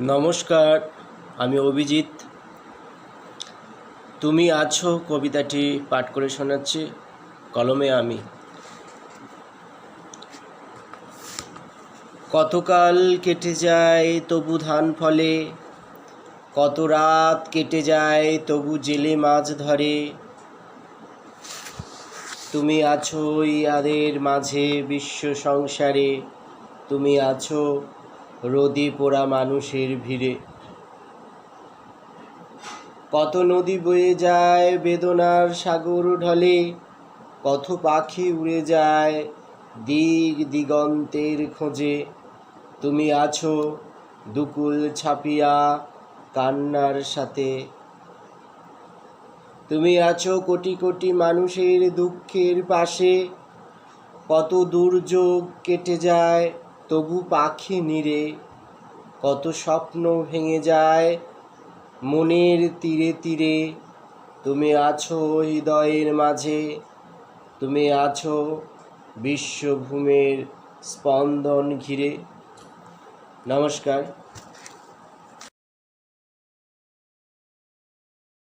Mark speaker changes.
Speaker 1: নমস্কার, আমি অভিজিৎ। তুমি আছো কবিতাটি পাঠ করে শোনাচ্ছি। কলমে আমি। কতকাল কেটে যায় তবু ধান ফলে, কত রাত কেটে যায় তবু জেলে মাছ ধরে। তুমি আছো ইয়াদের মাঝে বিশ্ব সংসারে, তুমি আছো রোদে পোড়া মানুষের ভিড়ে। কত নদী বয়ে যায় বেদনার সাগর ঢলে, কত পাখি উড়ে যায় দিক দিগন্তের খোঁজে। তুমি আছো দুকুল ছাপিয়া কান্নার সাথে, তুমি আছো কোটি কোটি মানুষের দুঃখের পাশে। কত দুর্যোগ কেটে যায় তবু পাখি নিরে, কত স্বপ্ন ভেঙে যায় মনের তীরে তীরে। তুমি আছো হৃদয়ের মাঝে, তুমি আছো বিশ্বভূমের স্পন্দন ঘিরে। নমস্কার।